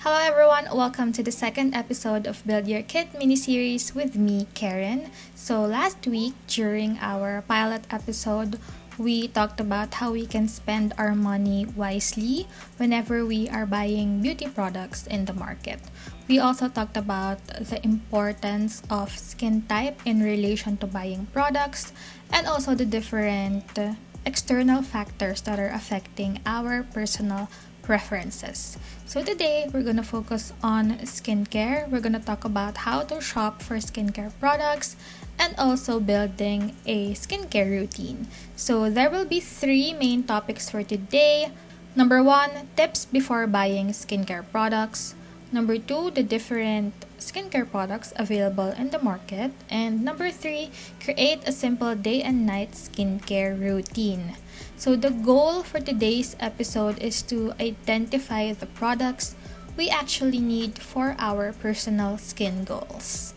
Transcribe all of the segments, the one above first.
Hello everyone, welcome to the second episode of Build Your Kit mini-series with me, Karen. So last week, during our pilot episode, we talked about how we can spend our money wisely whenever we are buying beauty products in the market. We also talked about the importance of skin type in relation to buying products and also the different external factors that are affecting our personal preferences. So today, we're gonna focus on skincare. We're gonna talk about how to shop for skincare products and also building a skincare routine. So there will be three main topics for today. Number one, tips before buying skincare products. Number two, the different skincare products available in the market. And number three, create a simple day and night skincare routine. So the goal for today's episode is to identify the products we actually need for our personal skin goals.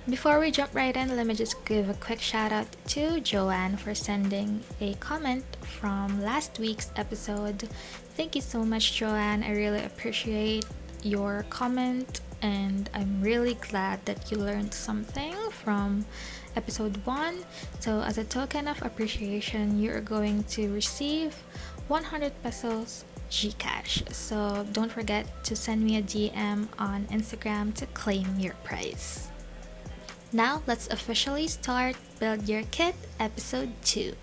Before we jump right in, let me just give a quick shout out to Joanne for sending a comment from last week's episode. Thank you so much, Joanne. I really appreciate your comment and I'm really glad that you learned something from episode 1. So as a token of appreciation, you're going to receive 100 pesos Gcash. So don't forget to send me a DM on Instagram to claim your prize. Now let's officially start Build Your Kit episode 2.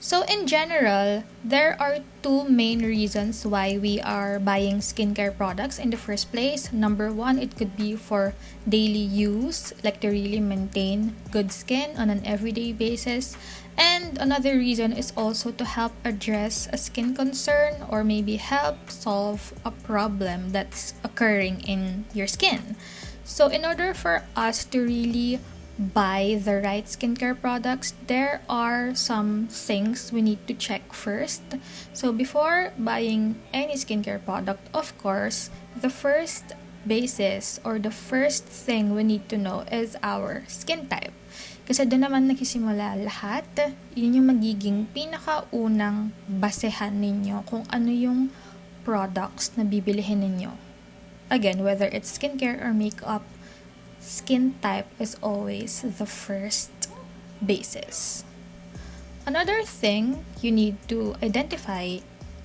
So in general, there are two main reasons why we are buying skincare products in the first place. Number one, it could be for daily use, like to really maintain good skin on an everyday basis. And another reason is also to help address a skin concern or maybe help solve a problem that's occurring in your skin. So in order for us to really buy the right skincare products, there are some things we need to check first. So before buying any skincare product, of course, the first basis or the first thing we need to know is our skin type. Kasi doon naman nagsisimula lahat. Yun yung magiging pinakaunang basehan ninyo kung ano yung products na bibilihin ninyo. Again, whether it's skincare or makeup, skin type is always the first basis. Another thing you need to identify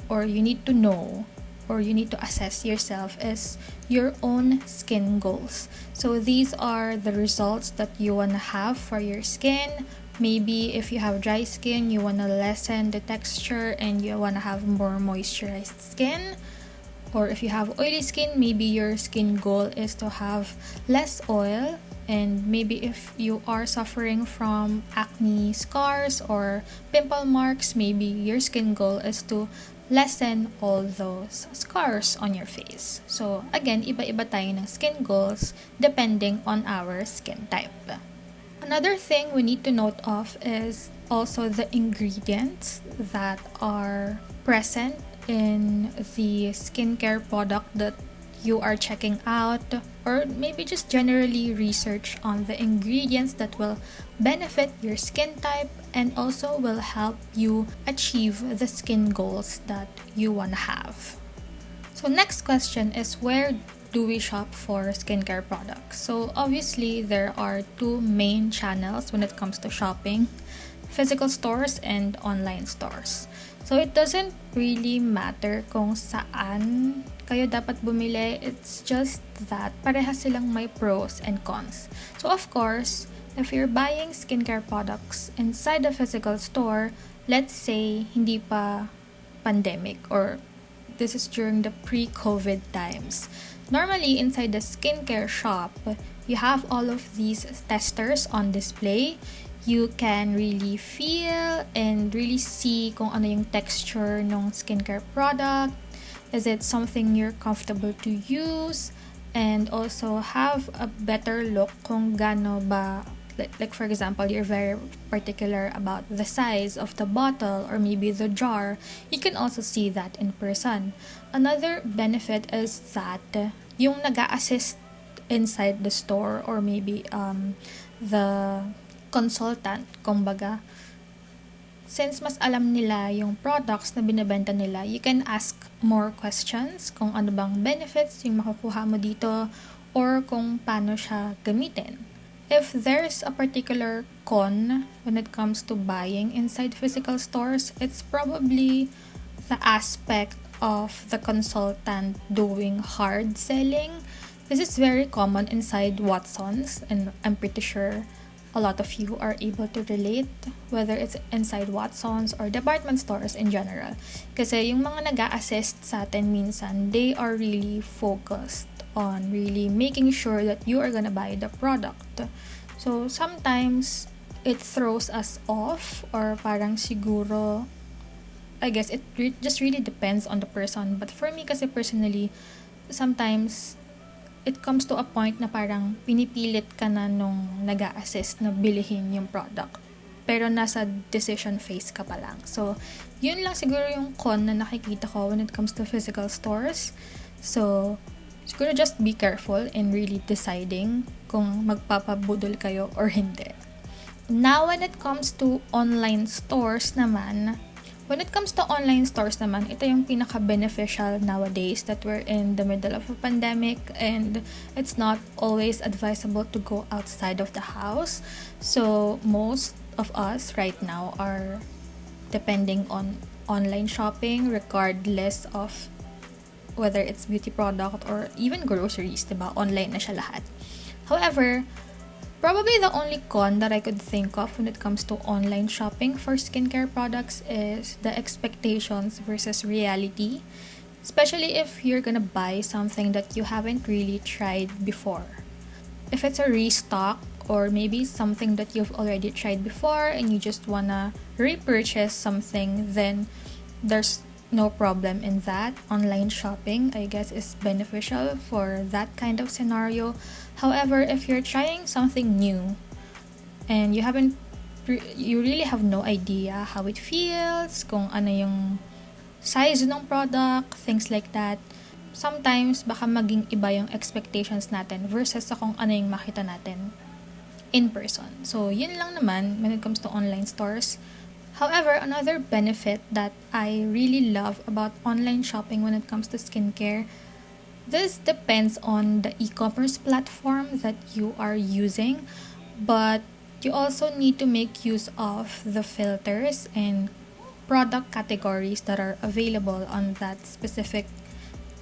or you need to know or you need to assess yourself is your own skin goals. So these are the results that you want to have for your skin. Maybe if you have dry skin, you want to lessen the texture and you want to have more moisturized skin. Or if you have oily skin, maybe your skin goal is to have less oil. And maybe if you are suffering from acne scars or pimple marks, maybe your skin goal is to lessen all those scars on your face. So again, iba-iba tayo ng skin goals depending on our skin type. Another thing we need to note of is also the ingredients that are present in the skincare product that you are checking out, or maybe just generally research on the ingredients that will benefit your skin type and also will help you achieve the skin goals that you want to have. So next question is, where do we shop for skincare products? So obviously there are two main channels when it comes to shopping: physical stores and online stores. So it doesn't really matter kung saan kayo dapat bumili. It's just that parehas silang may pros and cons. So of course, if you're buying skincare products inside a physical store, let's say hindi pa pandemic or this is during the pre-COVID times. Normally inside the skincare shop, you have all of these testers on display. You can really feel and really see kung ano yung texture ng skincare product. Is it something you're comfortable to use? And also have a better look kung gaano ba, like for example, you're very particular about the size of the bottle or maybe the jar. You can also see that in person. Another benefit is that yung nag-a-assist inside the store or maybe the consultant, kumbaga, since mas alam nila yung products na binibenta nila, you can ask more questions kung ano bang benefits yung makukuha mo dito or kung paano siya gamitin. If there's a particular con when it comes to buying inside physical stores, it's probably the aspect of the consultant doing hard selling. This is very common inside Watsons, and I'm pretty sure a lot of you are able to relate, whether it's inside Watsons or department stores in general. Kasi yung mga nag-a-assist sa atin minsan, they are really focused on really making sure that you are gonna buy the product. So sometimes it throws us off, or parang siguro, I guess it just really depends on the person. But for me kasi personally, sometimes it comes to a point na parang pinipilit ka na nung nag-a-assist na bilihin yung product. Pero nasa decision phase ka pa lang. So, yun lang siguro yung con na nakikita ko when it comes to physical stores. So, siguro just be careful in really deciding kung magpapabudol kayo or hindi. Now, when it comes to online stores naman, ito yung pinaka-beneficial nowadays that we're in the middle of a pandemic and it's not always advisable to go outside of the house. So, most of us right now are depending on online shopping regardless of whether it's beauty product or even groceries, diba? Online na siya lahat. However, probably the only con that I could think of when it comes to online shopping for skincare products is the expectations versus reality, especially if you're gonna buy something that you haven't really tried before. If it's a restock or maybe something that you've already tried before and you just wanna repurchase something, then there's no problem in that. Online shopping, I guess, is beneficial for that kind of scenario. However, if you're trying something new and you really have no idea how it feels, kung ano yung size ng product, things like that, sometimes baka maging iba yung expectations natin versus sa kung ano yung makita natin in person. So, yun lang naman when it comes to online stores. However, another benefit that I really love about online shopping when it comes to skincare, this depends on the e-commerce platform that you are using, but you also need to make use of the filters and product categories that are available on that specific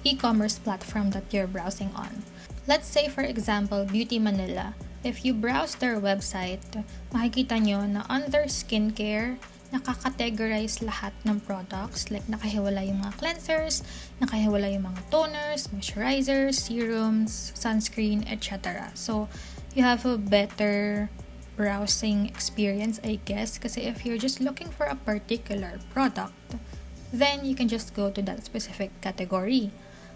e-commerce platform that you're browsing on. Let's say, for example, Beauty Manila. If you browse their website, makikita nyo na under skincare, nakakategorize lahat ng products, like nakahiwala yung mga cleansers, nakahiwala yung mga toners, moisturizers, serums, sunscreen, etc. So, you have a better browsing experience, I guess, kasi if you're just looking for a particular product, then you can just go to that specific category.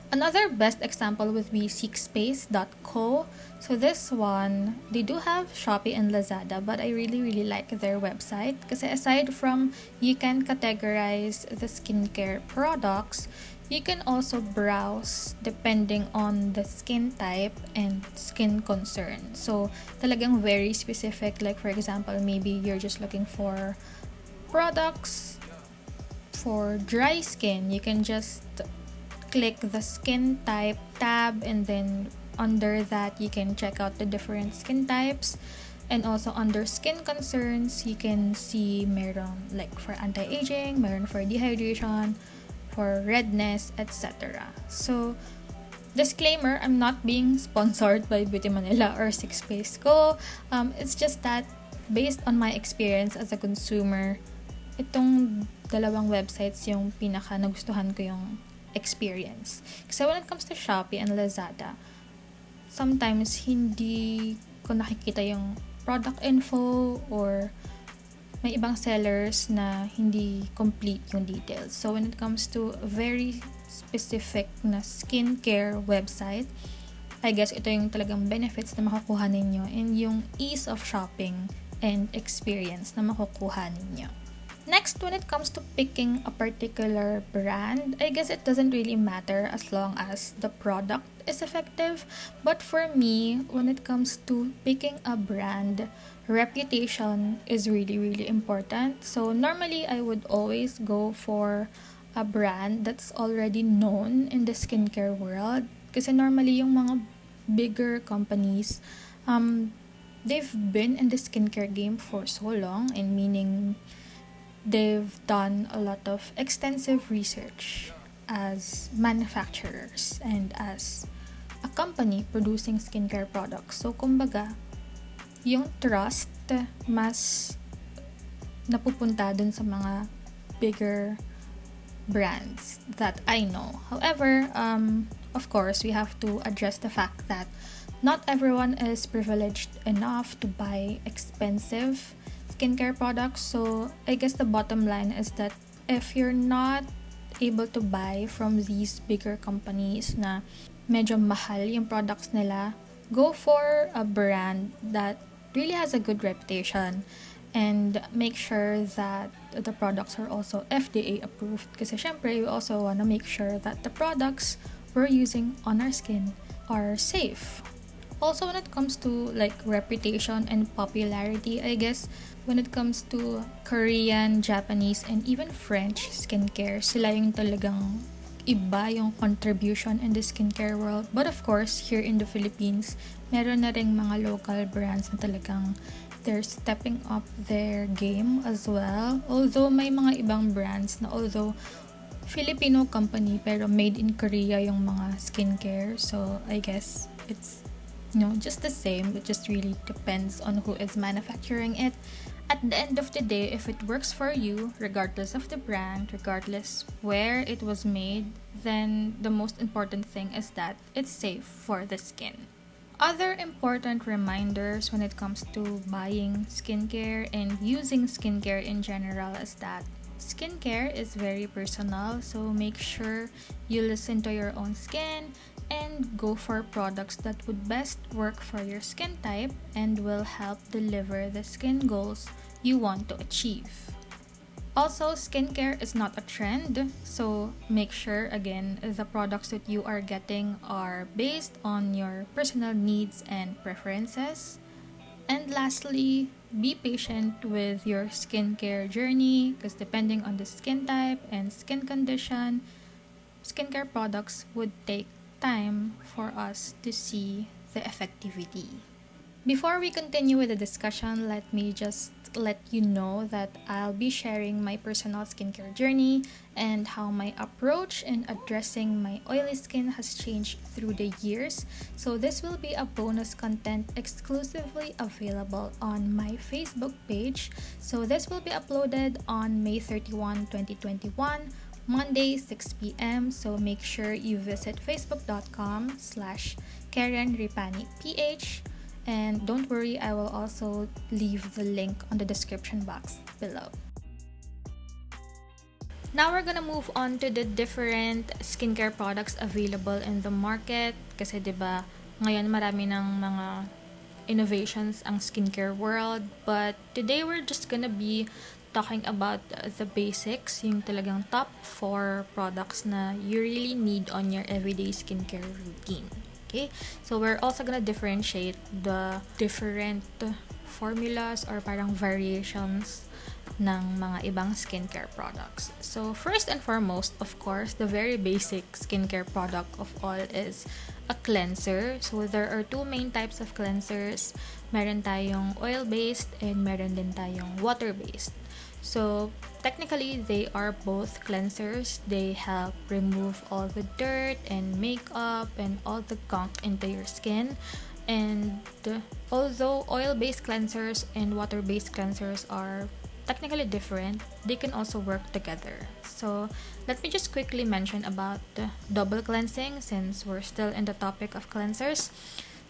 Another best example would be seekspace.co. So this one, they do have Shopee and Lazada, but I really like their website kasi aside from you can categorize the skincare products, you can also browse depending on the skin type and skin concern. So talagang very specific, like for example, maybe you're just looking for products for dry skin, you can just click the skin type tab, and then under that you can check out the different skin types, and also under skin concerns you can see meron like for anti-aging, meron for dehydration, for redness, etc. So disclaimer, I'm not being sponsored by Beauty Manila or Seekspace Co. It's just that based on my experience as a consumer, itong dalawang websites yung pinaka nagustuhan ko yung experience. Kasi when it comes to Shopee and Lazada, sometimes hindi ko nakikita yung product info or may ibang sellers na hindi complete yung details. So when it comes to very specific na skincare website, I guess ito yung talagang benefits na makukuha ninyo and yung ease of shopping and experience na makukuha ninyo. Next, when it comes to picking a particular brand, I guess it doesn't really matter as long as the product is effective. But for me, when it comes to picking a brand, reputation is really important. So normally, I would always go for a brand that's already known in the skincare world. Kasi normally yung mga bigger companies, they've been in the skincare game for so long, and meaning they've done a lot of extensive research as manufacturers and as a company producing skincare products. So, kumbaga, yung trust mas napupunta dun sa mga bigger brands that I know. However, of course, we have to address the fact that not everyone is privileged enough to buy expensive skincare products. So, I guess the bottom line is that if you're not able to buy from these bigger companies na medyo mahal yung products nila, go for a brand that really has a good reputation, and make sure that the products are also FDA approved. Kasi syempre, we also want to make sure that the products we're using on our skin are safe. Also, when it comes to like reputation and popularity, I guess when it comes to Korean, Japanese, and even French skincare, sila yung talagang iba yung contribution in the skincare world. But of course, here in the Philippines, meron na ring mga local brands na talagang they're stepping up their game as well. Although may mga ibang brands na although Filipino company pero made in Korea yung mga skincare. So I guess it's just the same. It just really depends on who is manufacturing it. At the end of the day, if it works for you, regardless of the brand, regardless where it was made, then the most important thing is that it's safe for the skin. Other important reminders when it comes to buying skincare and using skincare in general is that skincare is very personal, so make sure you listen to your own skin and go for products that would best work for your skin type and will help deliver the skin goals you want to achieve. Also, skincare is not a trend, so make sure, again, the products that you are getting are based on your personal needs and preferences. And lastly, be patient with your skincare journey because depending on the skin type and skin condition, skincare products would take time for us to see the effectivity. Before we continue with the discussion, let me just let you know that I'll be sharing my personal skincare journey and how my approach in addressing my oily skin has changed through the years. So this will be a bonus content exclusively available on my Facebook page. So this will be uploaded on May 31, 2021, Monday, 6 p.m. So make sure you visit facebook.com/KarenRipaniPH. And don't worry, I will also leave the link on the description box below. Now we're gonna move on to the different skincare products available in the market. Kasi diba, ngayon marami ng mga innovations ang skincare world. But today we're just gonna be talking about the basics, yung talagang top 4 products na you really need on your everyday skincare routine. Okay, so we're also gonna differentiate the different formulas or parang variations ng mga ibang skincare products. So first and foremost, of course, the very basic skincare product of all is a cleanser. So there are two main types of cleansers. Meron tayong oil-based and meron din tayong water-based. So technically, they are both cleansers. They help remove all the dirt and makeup and all the gunk into your skin. And although oil-based cleansers and water-based cleansers are technically different, they can also work together. So let me just quickly mention about double cleansing since we're still in the topic of cleansers.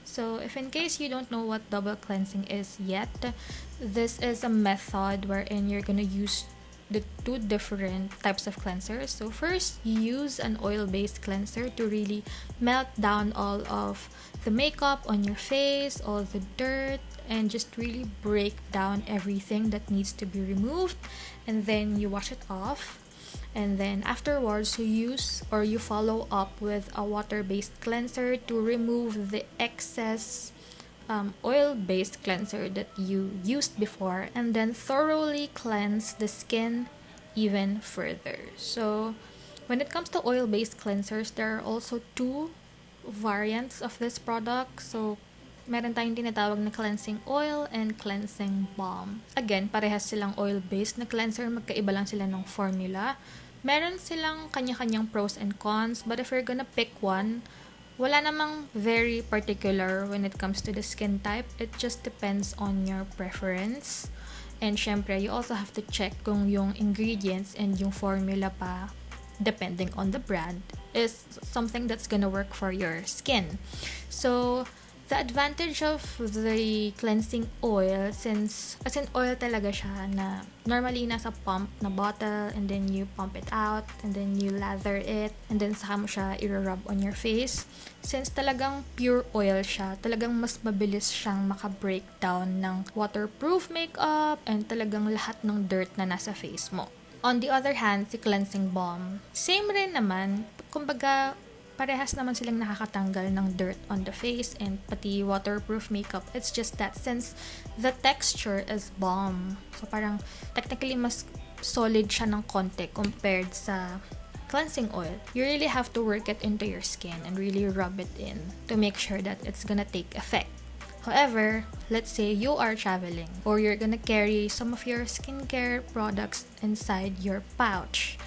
So if in case you don't know what double cleansing is yet, this is a method wherein you're gonna use the two different types of cleansers. So first, you use an oil-based cleanser to really melt down all of the makeup on your face, all the dirt, and just really break down everything that needs to be removed. And then you wash it off. And then afterwards, you use or you follow up with a water-based cleanser to remove the excess oil-based cleanser that you used before, and then thoroughly cleanse the skin even further. So When it comes to oil-based cleansers, there are also two variants of this product. So, meron tayong tinatawag na cleansing oil and cleansing balm. Again, parehas silang oil-based na cleanser, magkaiba lang sila ng formula. Meron silang kanya-kanyang pros and cons, but if you're gonna pick one, wala namang very particular when it comes to the skin type. It just depends on your preference. And syempre, you also have to check kung yung ingredients and yung formula pa, depending on the brand, is something that's gonna work for your skin. So, the advantage of the cleansing oil, since as in oil talaga siya na normally nasa pump na bottle and then you pump it out and then you lather it and then saka mo siya i-rub on your face. Since talagang pure oil siya, talagang mas mabilis siyang maka-break down ng waterproof makeup and talagang lahat ng dirt na nasa face mo. On the other hand, si cleansing balm, same rin naman, kumbaga parehas naman silang nakakatanggal ng dirt on the face and pati waterproof makeup. It's just that since the texture is balm, so parang technically mas solid siya ng konti compared sa cleansing oil. You really have to work it into your skin and really rub it in to make sure that it's gonna take effect. However, let's say you are traveling or you're gonna carry some of your skincare products inside your pouch.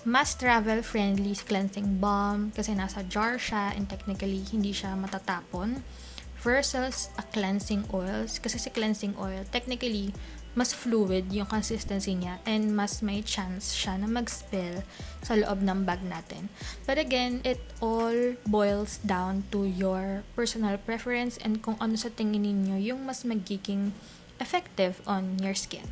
Mas travel-friendly si cleansing balm kasi nasa jar siya and technically hindi siya matatapon versus a cleansing oil kasi si cleansing oil technically mas fluid yung consistency niya and mas may chance siya na mag-spill sa loob ng bag natin. But again, it all boils down to your personal preference and kung ano sa tingin ninyo yung mas magiging effective on your skin.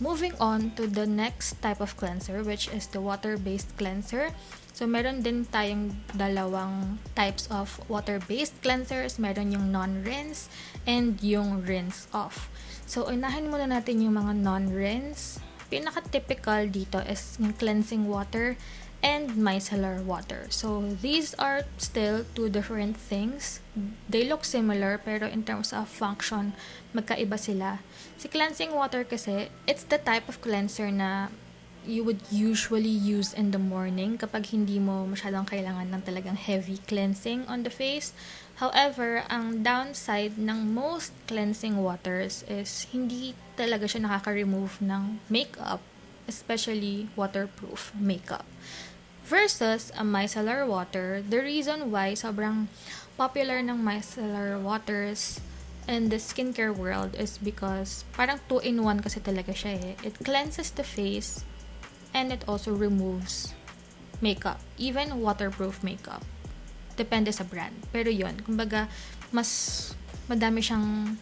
Moving on to the next type of cleanser, which is the water-based cleanser. So, meron din tayong dalawang types of water-based cleansers. Meron yung non-rinse and yung rinse-off. So, unahin muna natin yung mga non-rinse. Pinaka-typical dito is yung cleansing water and micellar water. So, these are still two different things. They look similar, pero in terms of function, magkaiba sila. Si cleansing water kasi, it's the type of cleanser na you would usually use in the morning kapag hindi mo masyadong kailangan ng talagang heavy cleansing on the face. However, ang downside ng most cleansing waters is hindi talaga siya nakaka-remove ng makeup, especially waterproof makeup. Versus a micellar water, the reason why sobrang popular ng micellar waters in the skincare world is because parang 2-in-1 kasi talaga siya eh. It cleanses the face and it also removes makeup, even waterproof makeup. Depende sa brand. Pero yun, kumbaga, mas madami siyang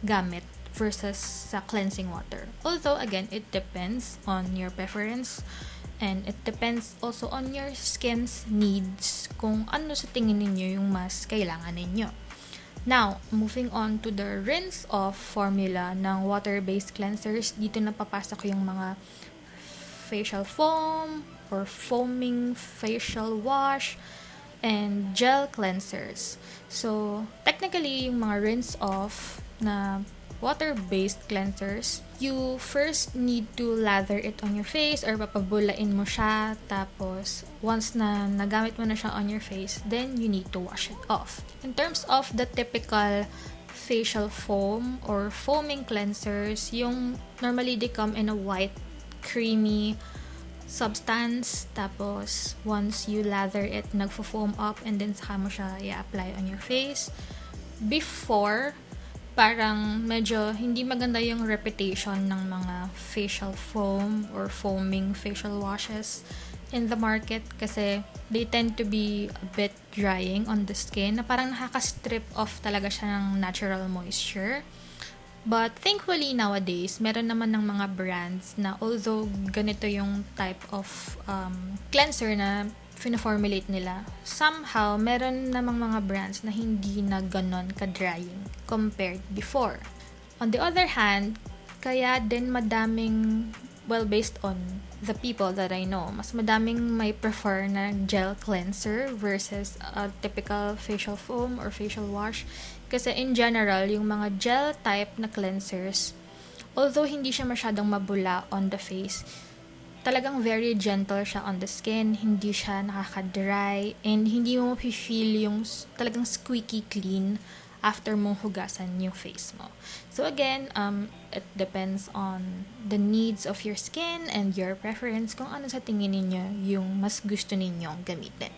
gamit versus sa cleansing water. Although, again, it depends on your preference and it depends also on your skin's needs kung ano sa tingin ninyo yung mas kailangan ninyo. Now, moving on to the rinse-off formula ng water-based cleansers, dito na papasok yung mga facial foam or foaming facial wash and gel cleansers. So, technically, yung mga rinse-off na water-based cleansers, you first need to lather it on your face or papabulain mo siya. Tapos, once na nagamit mo na siya on your face, then you need to wash it off. In terms of the typical facial foam or foaming cleansers, yung normally they come in a white, creamy substance. Tapos, once you lather it, nagfo-foam up and then saka mo siya i-apply on your face. Before, parang medyo hindi maganda yung reputation ng mga facial foam or foaming facial washes in the market kasi they tend to be a bit drying on the skin na parang nakaka-strip off talaga siya ng natural moisture. But thankfully nowadays, meron naman ng mga brands na although ganito yung type of cleanser na fina-formulate nila, somehow meron namang mga brands na hindi na ganon ka-drying compared before. On the other hand, kaya din madaming, well, based on the people that I know, mas madaming may prefer na gel cleanser versus a typical facial foam or facial wash. Kasi in general, yung mga gel type na cleansers, although hindi siya masyadong mabula on the face, talagang very gentle siya on the skin, hindi siya nakaka-dry, and hindi mo feel yung talagang squeaky clean after mong hugasan yung face mo. So again, it depends on the needs of your skin and your preference kung ano sa tingin ninyo yung mas gusto ninyong gamitin.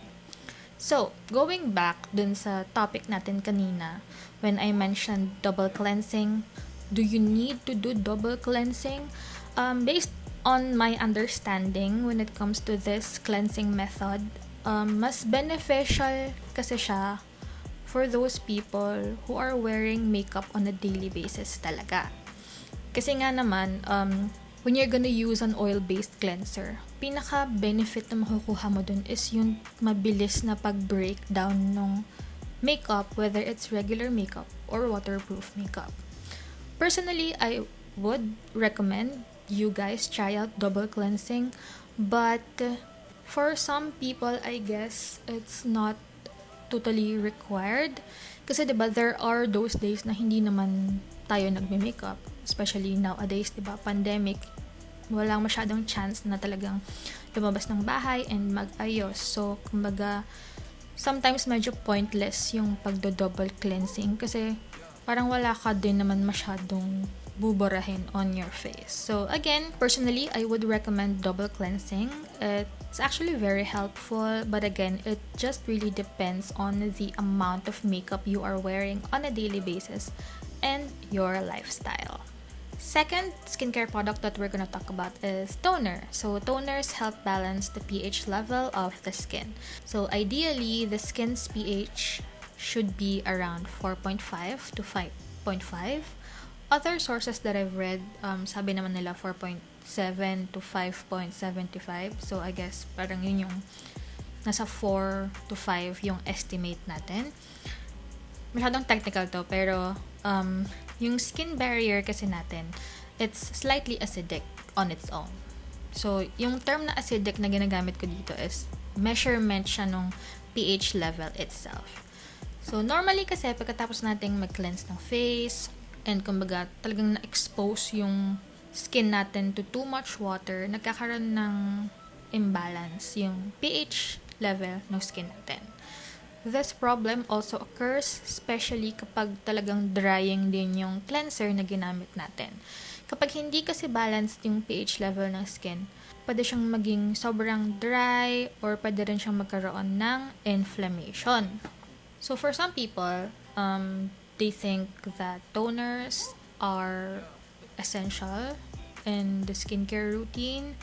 So, going back dun sa topic natin kanina, when I mentioned double cleansing, do you need to do double cleansing? Based on my understanding when it comes to this cleansing method, mas beneficial kasi siya for those people who are wearing makeup on a daily basis talaga. Kasi nga naman, when you're gonna use an oil-based cleanser, pinaka-benefit na makukuha mo dun is yung mabilis na pag-break down ng makeup, whether it's regular makeup or waterproof makeup. Personally, I would recommend you guys try out double cleansing, but for some people, I guess it's not totally required. Kasi diba, there are those days na hindi naman tayo nagme-makeup, especially nowadays, diba, pandemic, walang masyadong chance na talagang lumabas ng bahay and mag-ayos. So, kumbaga, sometimes medyo pointless yung pagdo-double cleansing kasi parang wala ka din naman masyadong buburahin on your face. So again, personally, I would recommend double cleansing. It's actually very helpful, but again, it just really depends on the amount of makeup you are wearing on a daily basis and your lifestyle. Second skincare product that we're gonna talk about is toner. So toners help balance the pH level of the skin. So ideally, the skin's pH should be around 4.5 to 5.5. Other sources that I've read, sabi naman nila 4.7 to 5.75. So I guess parang yun yung nasa 4 to 5 yung estimate natin. Masyadong technical to, pero yung skin barrier kasi natin, it's slightly acidic on its own. So yung term na acidic na ginagamit ko dito is measurement siya nung pH level itself. So normally kasi pagkatapos nating mag-cleanse ng face, and kumbaga talagang na-expose yung skin natin to too much water, nagkakaroon ng imbalance yung pH level ng skin natin. This problem also occurs especially kapag talagang drying din yung cleanser na ginamit natin. Kapag hindi kasi balanced yung pH level ng skin, pwede siyang maging sobrang dry or pwede rin siyang magkaroon ng inflammation. So for some people, they think that toners are essential in the skincare routine.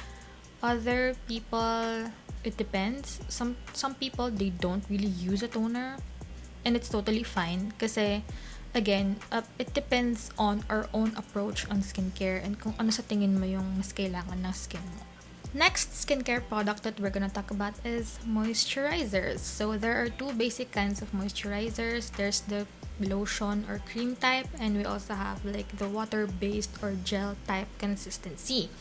Other people, it depends. Some people, they don't really use a toner, and it's totally fine kasi again, it depends on our own approach on skincare and kung ano sa tingin mo yung mas kailangan ng skin mo. Next skincare product that we're gonna talk about is moisturizers. So there are two basic kinds of moisturizers. There's the lotion or cream type, and we also have like the water-based or gel type consistency.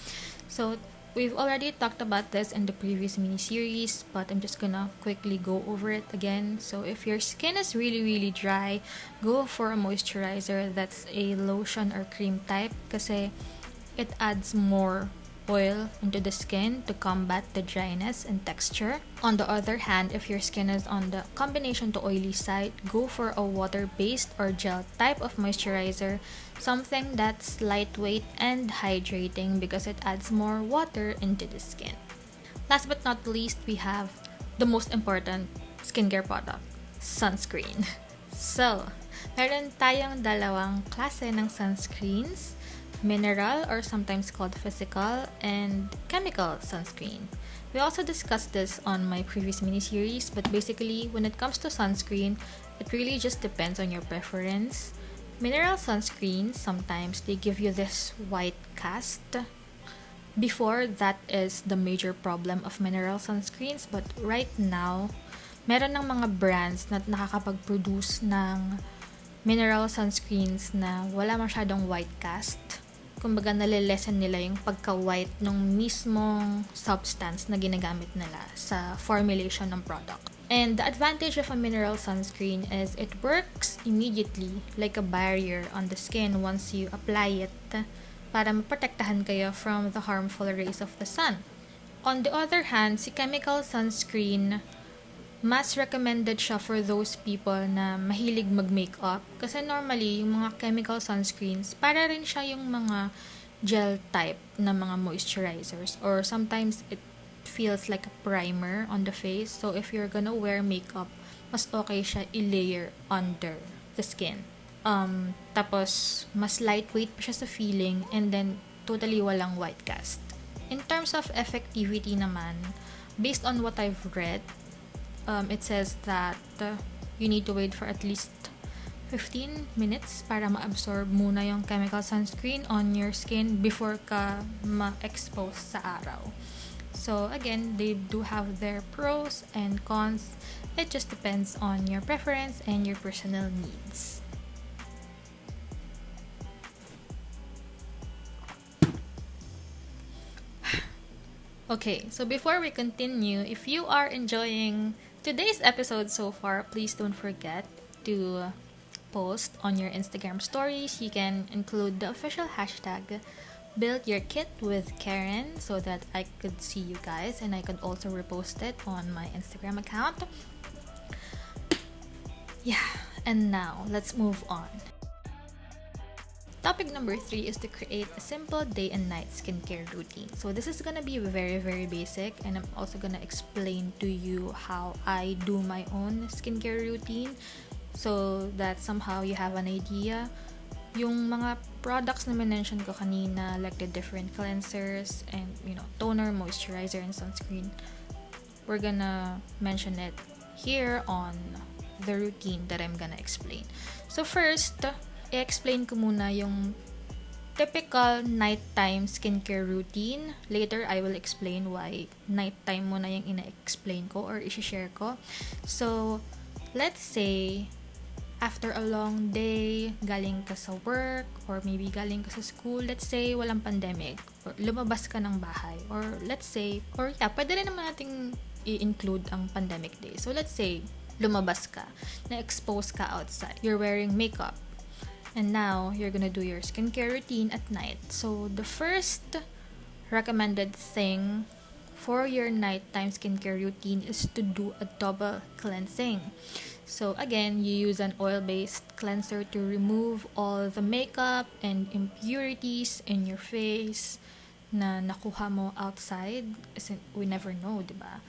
So we've already talked about this in the previous mini-series, but I'm just gonna quickly go over it again. So if your skin is really dry, go for a moisturizer that's a lotion or cream type kasi it adds more oil into the skin to combat the dryness and texture. On the other hand, if your skin is on the combination to oily side, go for a water-based or gel type of moisturizer, something that's lightweight and hydrating because it adds more water into the skin. Last but not least, we have the most important skincare product, sunscreen. So, meron tayong dalawang klase ng sunscreens, mineral or sometimes called physical and chemical sunscreen. We also discussed this on my previous mini-series, but basically when it comes to sunscreen, it really just depends on your preference. Mineral sunscreens, sometimes they give you this white cast. Before, that is the major problem of mineral sunscreens, but right now, meron ng mga brands na nakakapag-produce ng mineral sunscreens na wala masyadong white cast. Kumbaga nalilesen nila yung pagka-white ng mismong substance na ginagamit nila sa formulation ng product. And the advantage of a mineral sunscreen is it works immediately like a barrier on the skin once you apply it para maprotektahan kayo from the harmful rays of the sun. On the other hand, si chemical sunscreen, mas recommended siya for those people na mahilig mag-makeup. Kasi normally, yung mga chemical sunscreens, para rin siya yung mga gel type na mga moisturizers. Or sometimes, it feels like a primer on the face. So, if you're gonna wear makeup, mas okay siya i-layer under the skin. Tapos, mas lightweight pa siya sa feeling and then, totally walang white cast. In terms of effectivity naman, based on what I've read, it says that you need to wait for at least 15 minutes para ma-absorb muna yung chemical sunscreen on your skin before ka ma-expose sa araw. So again, they do have their pros and cons. It just depends on your preference and your personal needs. Okay, so before we continue, if you are enjoying today's episode so far, please don't forget to post on your Instagram stories. You can include the official hashtag Build Your Kit with Karen so that I could see you guys and I could also repost it on my Instagram account. Yeah, and now let's move on. Topic number 3 is to create a simple day and night skincare routine. So this is gonna be very, very basic, and I'm also gonna explain to you how I do my own skincare routine so that somehow you have an idea. Yung mga products na mention ko kanina, like the different cleansers and, toner, moisturizer, and sunscreen, we're gonna mention it here on the routine that I'm gonna explain. So first, i-explain ko muna yung typical nighttime skincare routine. Later, I will explain why nighttime muna yung ina-explain ko or i-share ko. So, let's say, after a long day, galing ka sa work, or maybe galing ka sa school, let's say, walang pandemic, or lumabas ka ng bahay, or let's say, pwede rin naman nating i-include ang pandemic day. So, let's say, lumabas ka, na-expose ka outside, you're wearing makeup, and now, you're gonna do your skincare routine at night. So, the first recommended thing for your nighttime skincare routine is to do a double cleansing. So, again, you use an oil-based cleanser to remove all the makeup and impurities in your face na nakuha mo outside. Kasi we never know, diba?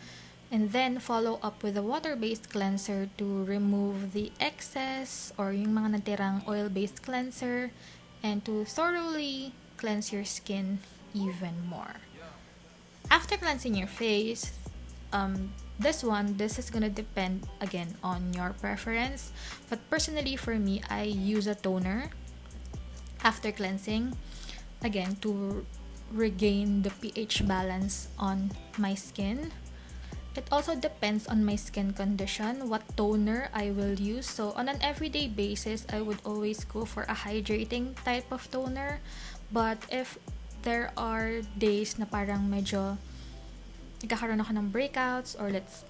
And then, follow up with a water-based cleanser to remove the excess or yung mga natirang oil-based cleanser and to thoroughly cleanse your skin even more. After cleansing your face, this is gonna depend again on your preference. But personally, for me, I use a toner after cleansing, again, to regain the pH balance on my skin. It also depends on my skin condition, what toner I will use. So, on an everyday basis, I would always go for a hydrating type of toner. But if there are days na parang medyo nagkakaroon ako ng breakouts, or let's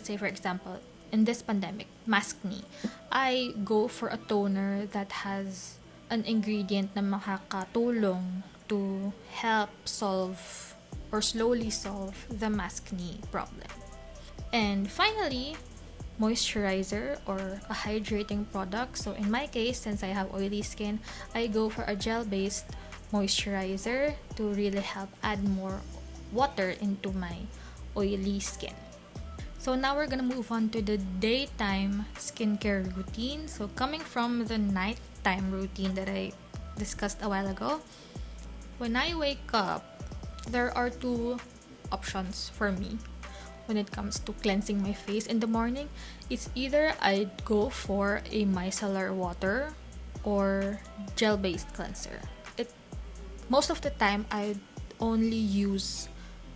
say for example, in this pandemic, maskne, I go for a toner that has an ingredient na makakatulong to help solve or slowly solve the maskne problem. And finally, moisturizer or a hydrating product. So in my case, since I have oily skin, I go for a gel-based moisturizer to really help add more water into my oily skin. So now we're gonna move on to the daytime skincare routine. So coming from the nighttime routine that I discussed a while ago, when I wake up, there are two options for me when it comes to cleansing my face in the morning. It's either I go for a micellar water or gel-based cleanser. Most of the time, I only use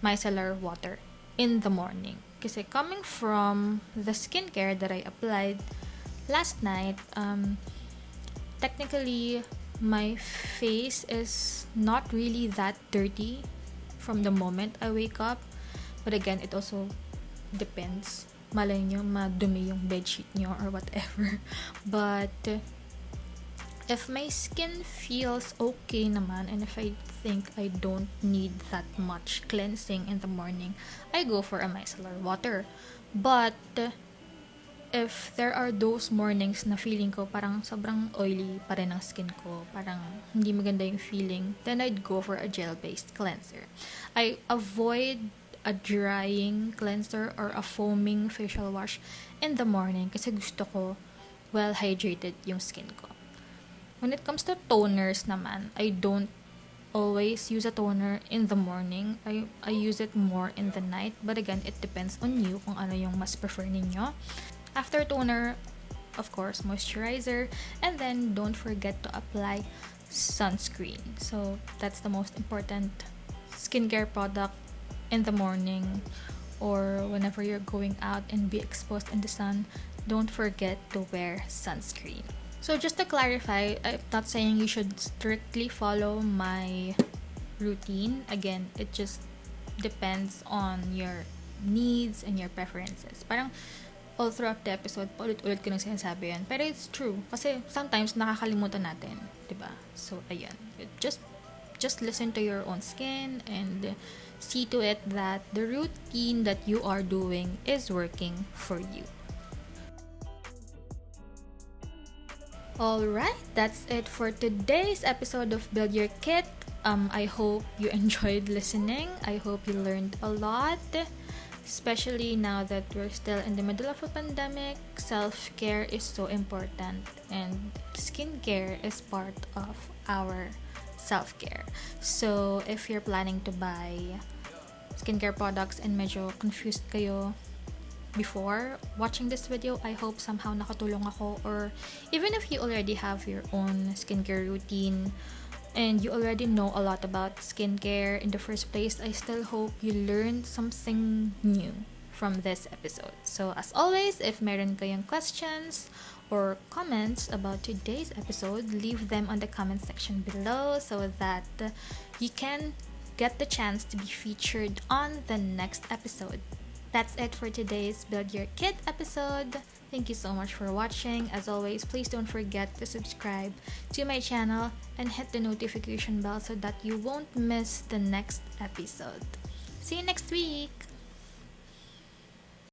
micellar water in the morning. Kasi coming from the skincare that I applied last night, technically, my face is not really that dirty from the moment I wake up. But again, it also depends. Malay nyo, madumi yung bedsheet nyo or whatever. But If my skin feels okay naman, and if I think I don't need that much cleansing in the morning, I go for a micellar water. But if there are those mornings na feeling ko parang sobrang oily pa rin ang skin ko, parang hindi maganda yung feeling, then I'd go for a gel-based cleanser. I avoid a drying cleanser or a foaming facial wash in the morning kasi gusto ko well-hydrated yung skin ko. When it comes to toners naman, I don't always use a toner in the morning. I use it more in the night. But again, it depends on you kung ano yung mas prefer ninyo. After toner, of course, moisturizer. And then, don't forget to apply sunscreen. So, that's the most important skincare product in the morning or whenever you're going out and be exposed in the sun. Don't forget to wear sunscreen. So just to clarify, I'm not saying you should strictly follow my routine. Again, it just depends on your needs and your preferences. Parang all throughout the episode, paulit-ulit ko nang sinasabi yan. Pero it's true. Kasi sometimes nakakalimutan natin. Diba? So, ayan. Just listen to your own skin and see to it that the routine that you are doing is working for you. Alright, that's it for today's episode of Build Your Kit. I hope you enjoyed listening. I hope you learned a lot. Especially now that we're still in the middle of a pandemic, self-care is so important and skincare is part of our self-care. So, if you're planning to buy skincare products and medyo confused kayo before watching this video, I hope somehow nakatulong ako, or even if you already have your own skincare routine and you already know a lot about skincare in the first place, I still hope you learned something new from this episode. So as always, if meron kayong questions or comments about today's episode, leave them on the comment section below so that you can get the chance to be featured on the next episode. That's it for today's Build Your Kit episode. Thank you so much for watching. As always, please don't forget to subscribe to my channel and hit the notification bell so that you won't miss the next episode. See you next week!